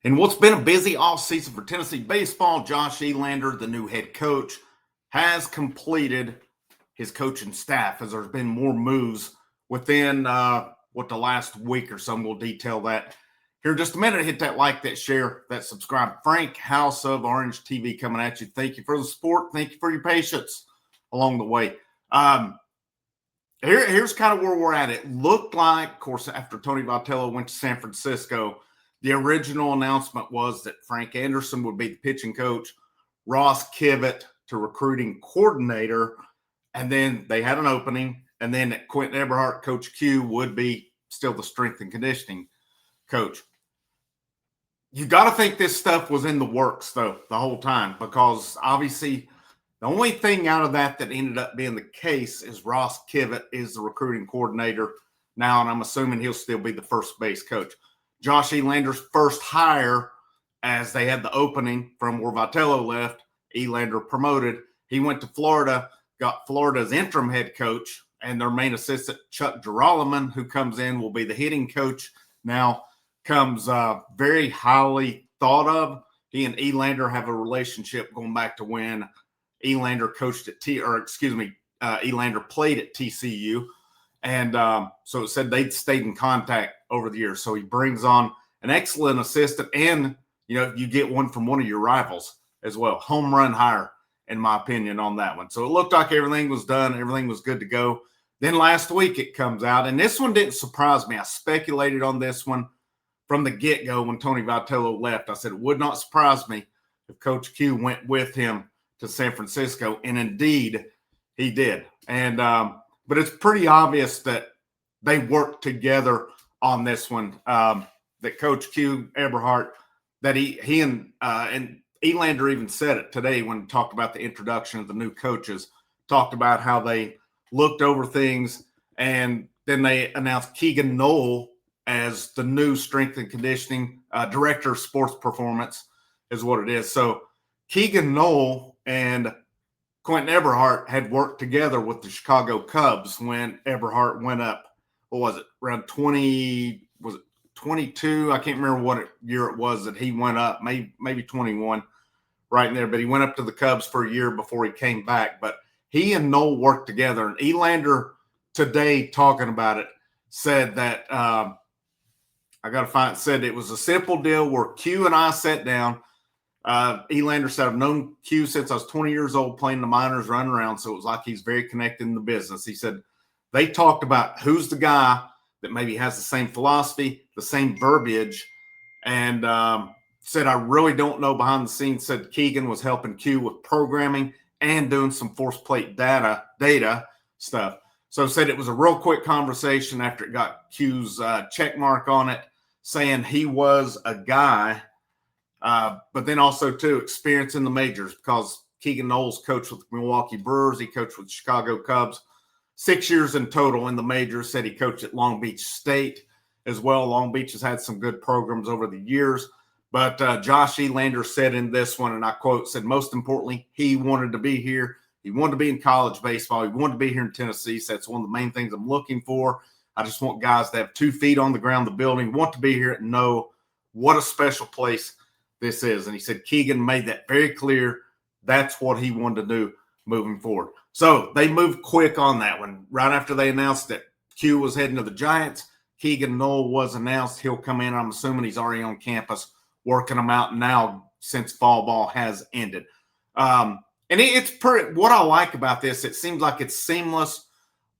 In what's been a busy offseason for Tennessee baseball, Josh Elander, the new head coach, has completed his coaching staff as there's been more moves within the last week or so. We'll detail that here in just a minute. Hit that like, that share, that subscribe. Frank, House of Orange TV coming at you. Thank you for the support. Thank you for your patience along the way. Here's kind of where we're at. It looked like, of course, after Tony Vitello went to San Francisco, the original announcement was that Frank Anderson would be the pitching coach, Ross Kivett to recruiting coordinator, and then they had an opening, and then Quentin Eberhardt, Coach Q, would be still the strength and conditioning coach. You got to think this stuff was in the works, though, the whole time, because obviously the only thing out of that ended up being the case is Ross Kivett is the recruiting coordinator now, and I'm assuming he'll still be the first base coach. Josh Elander's first hire, as they had the opening from where Vitello left, Elander promoted. He went to Florida, got Florida's interim head coach, and their main assistant, Chuck Girolamo, who comes in, will be the hitting coach. Now comes very highly thought of. He and Elander have a relationship going back to when Elander coached at Elander played at TCU. And so it said they'd stayed in contact over the years. So he brings on an excellent assistant, and, you get one from one of your rivals as well. Home run hire, in my opinion, on that one. So it looked like everything was done. Everything was good to go. Then last week it comes out, and this one didn't surprise me. I speculated on this one from the get-go when Tony Vitello left. I said it would not surprise me if Coach Q went with him to San Francisco, and indeed he did. And but it's pretty obvious that they worked together on this one. That Coach Q, Eberhardt, that he and Elander even said it today when he talked about the introduction of the new coaches, talked about how they looked over things, and then they announced Keegan Knoll as the new strength and conditioning director of sports performance is what it is. So Keegan Knoll and Quentin Eberhardt had worked together with the Chicago Cubs when Eberhardt went up. What was it? Around 20, was it 22? I can't remember what year it was that he went up, maybe 21 right in there. But he went up to the Cubs for a year before he came back. But he and Knoll worked together. And Elander today, talking about it, said that said it was a simple deal where Q and I sat down. Elander said, I've known Q since I was 20 years old, playing the minors, running around. So it was like he's very connected in the business. He said they talked about who's the guy that maybe has the same philosophy, the same verbiage, and said, I really don't know behind the scenes. Said Keegan was helping Q with programming and doing some force plate data stuff. So said it was a real quick conversation after it got Q's check mark on it, saying he was a guy. But then also, too, experience in the majors, because Keegan Knowles coached with the Milwaukee Brewers. He coached with the Chicago Cubs. 6 years in total in the majors. Said he coached at Long Beach State as well. Long Beach has had some good programs over the years. But Josh Elander said in this one, and I quote, said, most importantly, he wanted to be here. He wanted to be in college baseball. He wanted to be here in Tennessee. So that's one of the main things I'm looking for. I just want guys to have 2 feet on the ground, the building, want to be here and know what a special place this is. And he said Keegan made that very clear. That's what he wanted to do moving forward. So they moved quick on that one. Right after they announced that Q was heading to the Giants, Keegan Knoll was announced. He'll come in. I'm assuming he's already on campus working them out now since fall ball has ended. And it's pretty, what I like about this, it seems like it's seamless.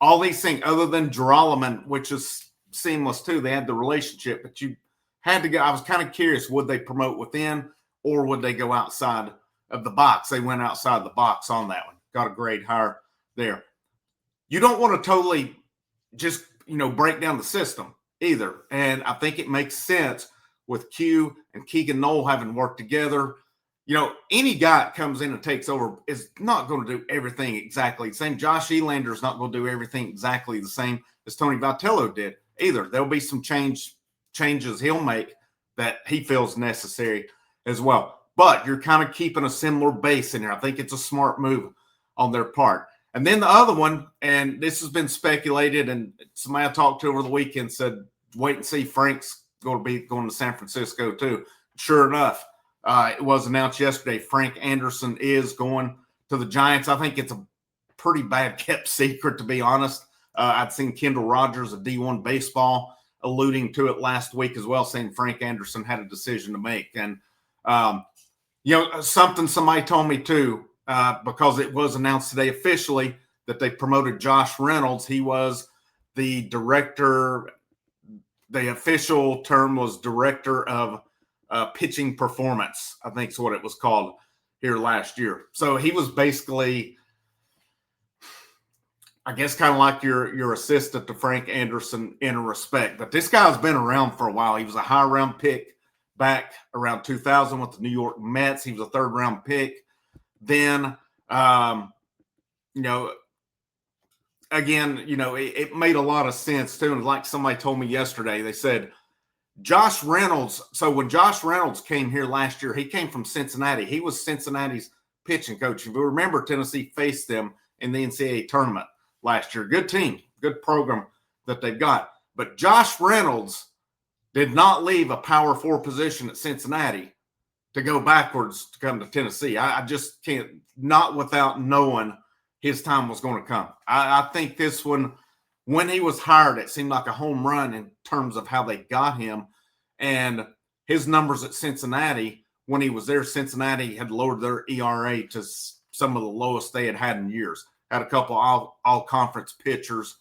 All these things, other than Girolamo, which is seamless too. They had the relationship, but you had to go. I was kind of curious, would they promote within or would they go outside of the box? They went outside the box on that one. Got a great hire there. You don't want to totally just, break down the system either. And I think it makes sense with Q and Keegan Knoll having worked together. Any guy that comes in and takes over is not going to do everything exactly the same. Josh Elander is not going to do everything exactly the same as Tony Vitello did either. There'll be some changes he'll make that he feels necessary as well. But you're kind of keeping a similar base in there. I think it's a smart move on their part. And then the other one, and this has been speculated, and somebody I talked to over the weekend said, wait and see, Frank's going to be going to San Francisco too. sure enough, it was announced yesterday Frank Anderson is going to the Giants. I think it's a pretty bad kept secret, to be honest. I'd seen Kendall Rogers of D1 Baseball alluding to it last week as well, saying Frank Anderson had a decision to make. And, something somebody told me too, because it was announced today officially that they promoted Josh Reynolds. He was the director. The official term was director of pitching performance, I think is what it was called here last year. So he was basically, I guess, kind of like your assistant to Frank Anderson in a respect. But this guy's been around for a while. He was a high round pick back around 2000 with the New York Mets. He was a third round pick. Then, again, it made a lot of sense too. And like somebody told me yesterday, they said Josh Reynolds. So when Josh Reynolds came here last year, he came from Cincinnati. He was Cincinnati's pitching coach. If you remember, Tennessee faced them in the NCAA tournament last year. Good team, good program that they've got. But Josh Reynolds did not leave a power 4 position at Cincinnati to go backwards to come to Tennessee. I just can't, not without knowing his time was going to come. I think this one, when he was hired, it seemed like a home run in terms of how they got him. And his numbers at Cincinnati, when he was there, Cincinnati had lowered their ERA to some of the lowest they had had in years. Had a couple all-conference pitchers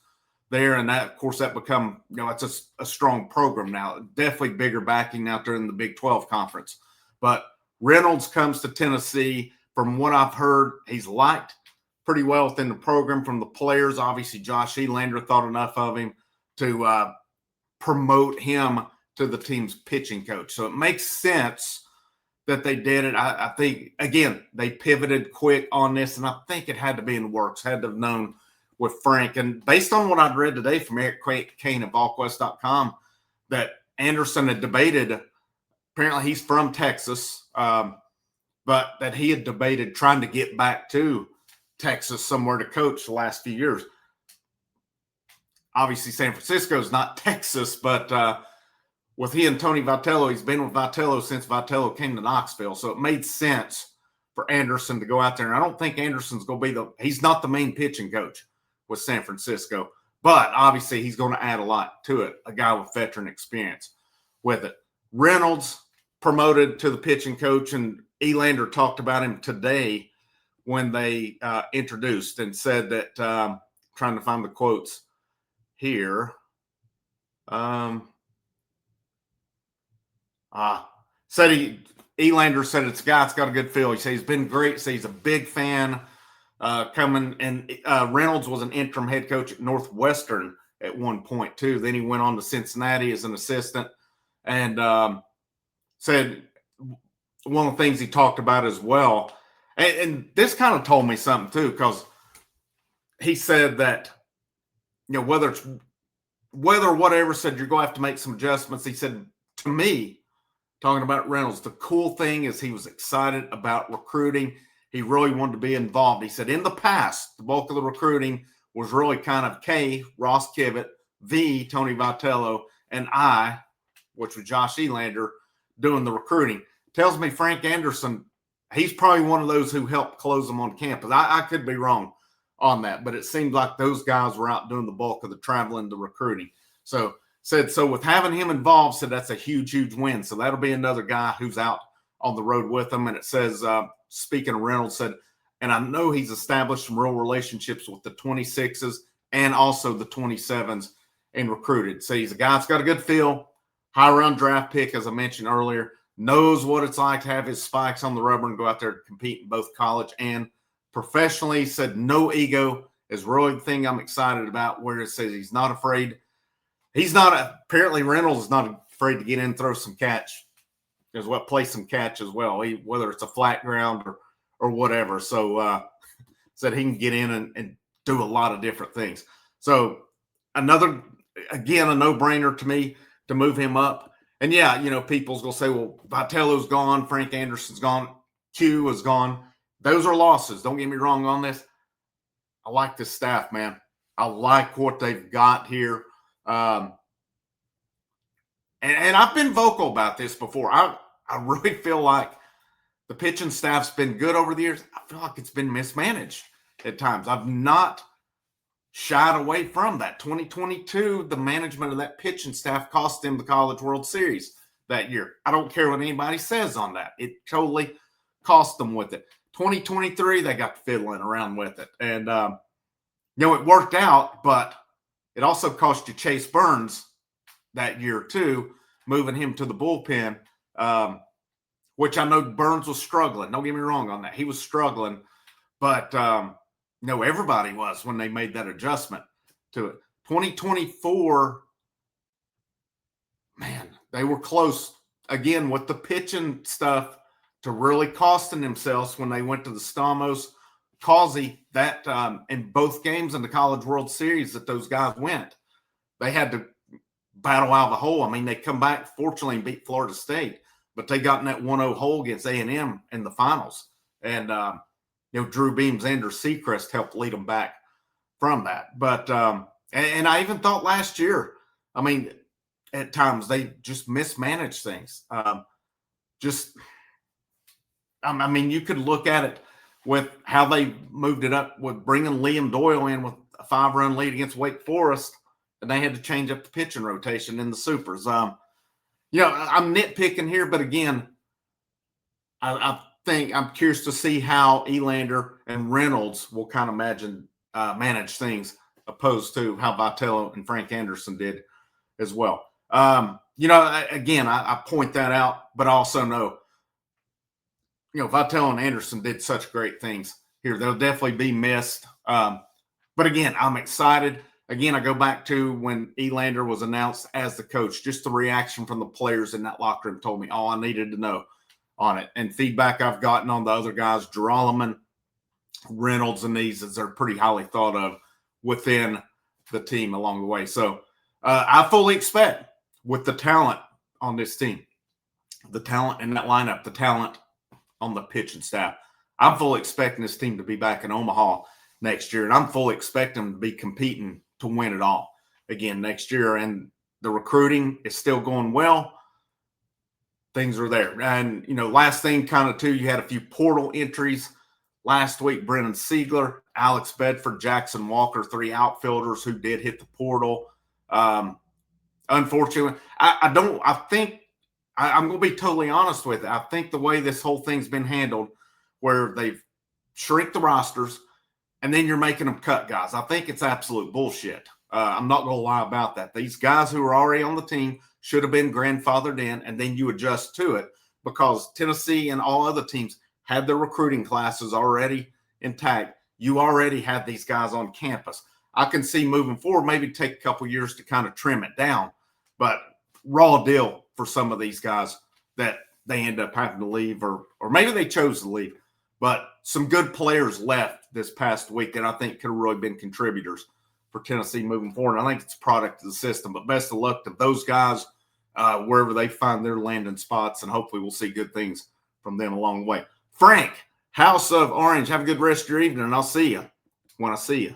there, and that, of course, that become, it's a strong program now. Definitely bigger backing out there in the Big 12 conference. But Reynolds comes to Tennessee. From what I've heard, he's liked pretty well within the program from the players. Obviously, Josh Elander thought enough of him to promote him to the team's pitching coach. So it makes sense that they did it. I think, again, they pivoted quick on this, and I think it had to be in the works, had to have known with Frank. And based on what I'd read today from Eric Kane at VolQuest.com, that Anderson had debated, apparently he's from Texas, but that he had debated trying to get back to Texas somewhere to coach the last few years. Obviously, San Francisco is not Texas, but with he and Tony Vitello, he's been with Vitello since Vitello came to Knoxville. So it made sense for Anderson to go out there. And I don't think Anderson's going to be he's not the main pitching coach with San Francisco, but obviously he's going to add a lot to it, a guy with veteran experience with it. Reynolds promoted to the pitching coach, and Elander talked about him today when they introduced and said that, trying to find the quotes here. Elander said it's a guy that's got a good feel. He said he's been great. He said he's a big fan coming. And Reynolds was an interim head coach at Northwestern at one point too. Then he went on to Cincinnati as an assistant, and said one of the things he talked about as well. And this kind of told me something too, because he said that, whether whatever, said you're going to have to make some adjustments. He said to me, talking about Reynolds, the cool thing is he was excited about recruiting. He really wanted to be involved. He said in the past, the bulk of the recruiting was really kind of K, Ross Kivett, V, Tony Vitello, and I, which was Josh Elander, doing the recruiting. Tells me Frank Anderson, he's probably one of those who helped close them on campus. I could be wrong on that, but it seemed like those guys were out doing the bulk of the traveling, the recruiting. So with having him involved, said that's a huge, huge win. So that'll be another guy who's out on the road with them. And it says, speaking of Reynolds, said, and I know he's established some real relationships with the 26s and also the 27s and recruited. So he's a guy that's got a good feel, high round draft pick, as I mentioned earlier, knows what it's like to have his spikes on the rubber and go out there to compete in both college and professionally. Said no ego is really the thing I'm excited about, where it says he's not afraid. Apparently Reynolds is not afraid to get in and throw some catch as well, play some catch as well, whether it's a flat ground or whatever. So said he can get in and do a lot of different things. So a no-brainer to me to move him up. And people's going to say, well, Vitello's gone, Frank Anderson's gone, Q is gone. Those are losses. Don't get me wrong on this. I like this staff, man. I like what they've got here. And I've been vocal about this before. I I really feel like the pitching staff's been good over the years. I feel like it's been mismanaged at times. I've not shied away from that. 2022, the management of that pitching staff cost them the College World Series that year. I don't care what anybody says on that. It totally cost them with it. 2023, they got fiddling around with it. And, it worked out, but it also cost you Chase Burns that year too, moving him to the bullpen, which I know Burns was struggling. Don't get me wrong on that. He was struggling, but everybody was when they made that adjustment to it. 2024, man, they were close again with the pitching stuff to really costing themselves when they went to the Stamos Causey that in both games in the College World Series that those guys went. They had to battle out of the hole. I mean, they come back, fortunately, and beat Florida State, but they got in that 1-0 hole against A&M in the finals. And, Drew Beams, Andrew Seacrest helped lead them back from that. But, and I even thought last year, I mean, at times they just mismanaged things. You could look at it with how they moved it up with bringing Liam Doyle in with a 5-run lead against Wake Forest, and they had to change up the pitching rotation in the supers. I'm nitpicking here, but again, I think I'm curious to see how Elander and Reynolds will kind of manage things opposed to how Vitello and Frank Anderson did as well. Again, I point that out, but I also know, Vitello and Anderson did such great things here. They'll definitely be missed. But again, I'm excited. Again, I go back to when Elander was announced as the coach, just the reaction from the players in that locker room told me all I needed to know on it. And feedback I've gotten on the other guys, Geralman, Reynolds, and these, they're pretty highly thought of within the team along the way. So I fully expect with the talent on this team, the talent in that lineup, the talent on the pitching staff, I'm fully expecting this team to be back in Omaha next year, and I'm fully expecting them to be competing to win it all again next year. And the recruiting is still going well. Things are there. And, last thing kind of too, you had a few portal entries last week. Brennan Siegler, Alex Bedford, Jackson Walker, 3 outfielders who did hit the portal. Unfortunately, I'm going to be totally honest with it. I think the way this whole thing's been handled, where they've shrink the rosters and then you're making them cut guys, I think it's absolute bullshit. I'm not going to lie about that. These guys who are already on the team should have been grandfathered in, and then you adjust to it, because Tennessee and all other teams had their recruiting classes already intact. You already had these guys on campus. I can see moving forward, maybe take a couple years to kind of trim it down, but raw deal for some of these guys that they end up having to leave, or maybe they chose to leave. But some good players left this past week that I think could have really been contributors for Tennessee moving forward. I think it's a product of the system, but best of luck to those guys wherever they find their landing spots, and hopefully we'll see good things from them along the way. Frank, House of Orange, have a good rest of your evening, and I'll see you when I see you.